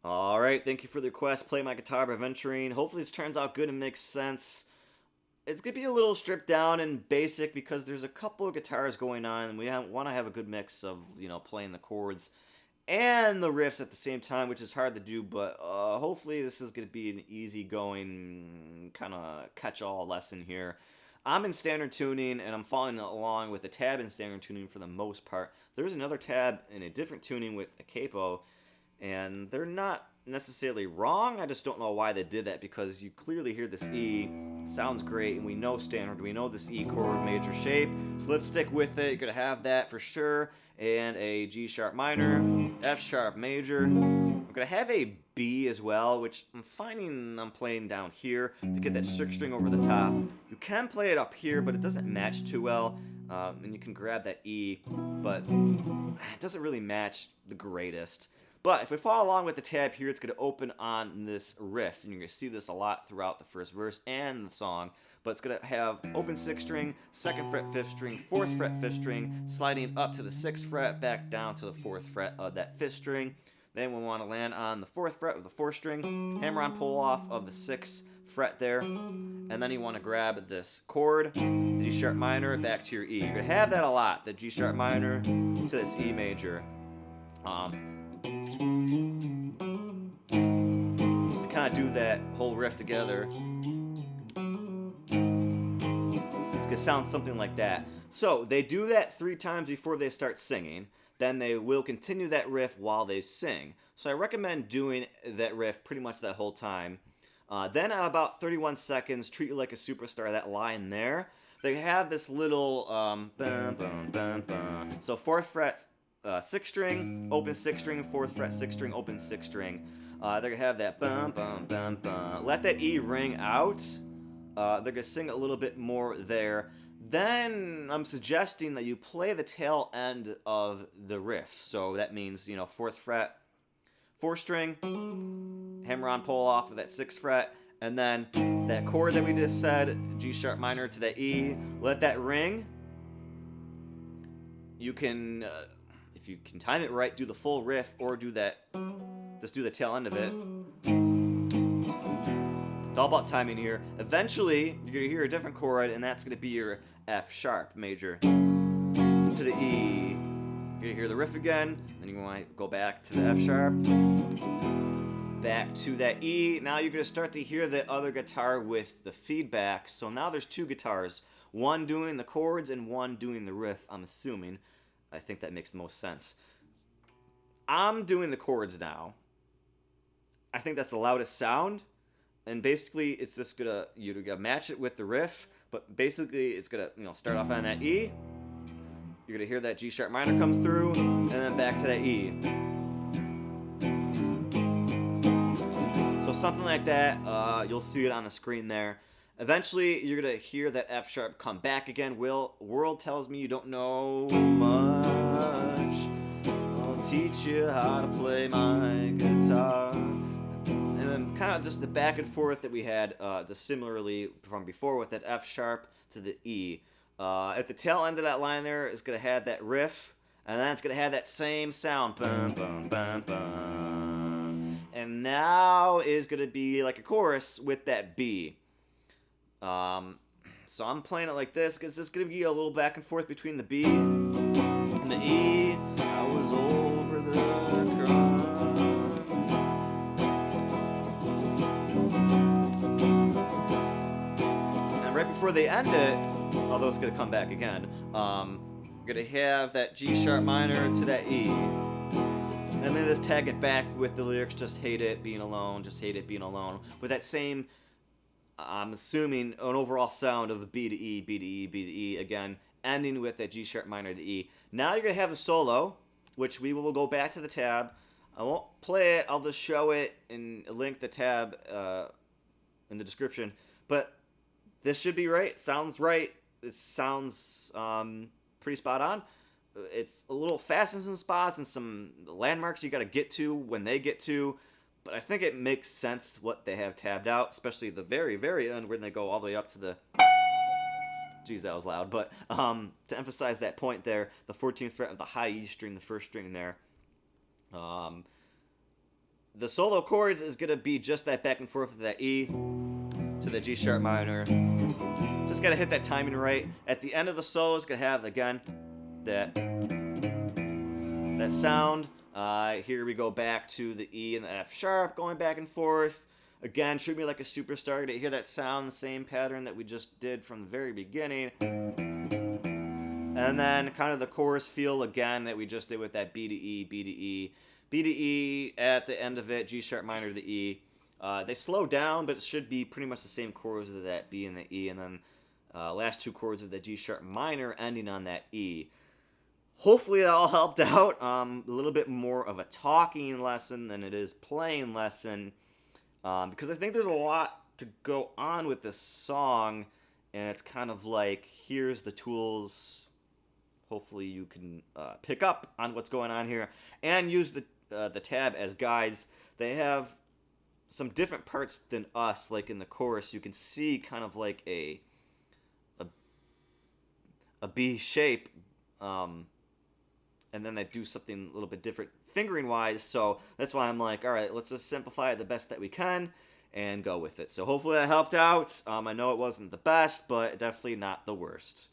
All right, thank you for the request. Play my guitar by Venturine. Hopefully this turns out good and makes sense. It's gonna be a little stripped down and basic because there's a couple of guitars going on, and we want to have a good mix of playing the chords and the riffs at the same time, which is hard to do. But hopefully this is gonna be an easy-going kind of catch-all lesson here. I'm in standard tuning, and I'm following along with a tab in standard tuning for the most part. There's another tab in a different tuning with a capo, and they're not necessarily wrong. I just don't know why they did that, because you clearly hear this E. Sounds great, and we know standard. We know this E chord major shape, so let's stick with it. You're going to have that for sure, and a G sharp minor, F sharp major. I'm going to have a B as well, which I'm finding I'm playing down here to get that sixth string over the top. You can play it up here, but it doesn't match too well, and you can grab that E, but it doesn't really match the greatest. But if we follow along with the tab here, it's going to open on this riff, and you're going to see this a lot throughout the first verse and the song. But it's going to have open 6th string, 2nd fret 5th string, 4th fret 5th string, sliding up to the 6th fret, back down to the 4th fret of that 5th string. Then we want to land on the 4th fret with the 4th string, hammer on pull off of the 6th fret there, and then you want to grab this chord, G sharp minor, back to your E. You're going to have that a lot, the G sharp minor to this E major. To kind of do that whole riff together, it's gonna sound something like that. So they do that 3 times before they start singing. Then they will continue that riff while they sing. So I recommend doing that riff pretty much that whole time. Then at about 31 seconds, Treat You Like a Superstar, that line there, they have this little bum, bum, bum, bum. So 4th fret 6th string, open 6th string, 4th fret 6th string, open 6th string. They're gonna have that bum bum bum bum. Let that E ring out. They're gonna sing a little bit more there. Then I'm suggesting that you play the tail end of the riff. So that means 4th fret, 4th string, hammer on pull off of that 6th fret, and then that chord that we just said, G sharp minor to that E. Let that ring. You can. If you can time it right, do the full riff, or do that, just do the tail end of it. It's all about timing here. Eventually, you're going to hear a different chord, and that's going to be your F sharp major to the E. You're going to hear the riff again, then you want to go back to the F sharp, back to that E. Now you're going to start to hear the other guitar with the feedback. So now there's 2 guitars, one doing the chords and one doing the riff, I'm assuming. I think that makes the most sense. I'm doing the chords now. I think that's the loudest sound, and basically it's just gonna match it with the riff, but basically it's gonna start off on that E. You're gonna hear that G sharp minor come through, and then back to that E. So something like that. You'll see it on the screen there. Eventually, you're going to hear that F sharp come back again. World tells me you don't know much. I'll teach you how to play my guitar. And then kind of just the back and forth that we had just similarly from before with that F sharp to the E. At the tail end of that line there, it's going to have that riff, and then it's going to have that same sound. Bum, bum, bum, bum. And now is going to be like a chorus with that B. So I'm playing it like this because it's going to be a little back and forth between the B and the E. I was over the crumb. And right before they end it, although it's going to come back again, you're going to have that G sharp minor to that E. And then just tag it back with the lyrics, just hate it being alone, just hate it being alone, with that same, I'm assuming, an overall sound of the B to E, B to E, B to E, again, ending with that G sharp minor to E. Now you're going to have a solo, which we will go back to the tab. I won't play it, I'll just show it and link the tab in the description. But this should be right, sounds right, it sounds pretty spot on. It's a little fast in some spots and some landmarks you got to get to when they get to. But I think it makes sense what they have tabbed out, especially the very, very end when they go all the way up to the... Geez, that was loud. But to emphasize that point there, the 14th fret of the high E string, the first string there. the solo chords is going to be just that back and forth with that E to the G sharp minor. Just got to hit that timing right. At the end of the solo, it's going to have, again, that sound. Here we go back to the E and the F sharp, going back and forth. Again, Treat Me Like a Superstar. To hear that sound, the same pattern that we just did from the very beginning. And then kind of the chorus feel again that we just did with that B to E, B to E. B to E at the end of it, G sharp minor to the E. They slow down, but it should be pretty much the same chords of that B and the E. And then last two chords of the G sharp minor ending on that E. Hopefully that all helped out. A little bit more of a talking lesson than it is playing lesson. Because I think there's a lot to go on with this song. And it's kind of like, here's the tools. Hopefully you can pick up on what's going on here. And use the tab as guides. They have some different parts than us. Like in the chorus, you can see kind of like a B shape. And then they do something a little bit different fingering wise. So that's why I'm like, all right, let's just simplify it the best that we can and go with it. So hopefully that helped out. I know it wasn't the best, but definitely not the worst.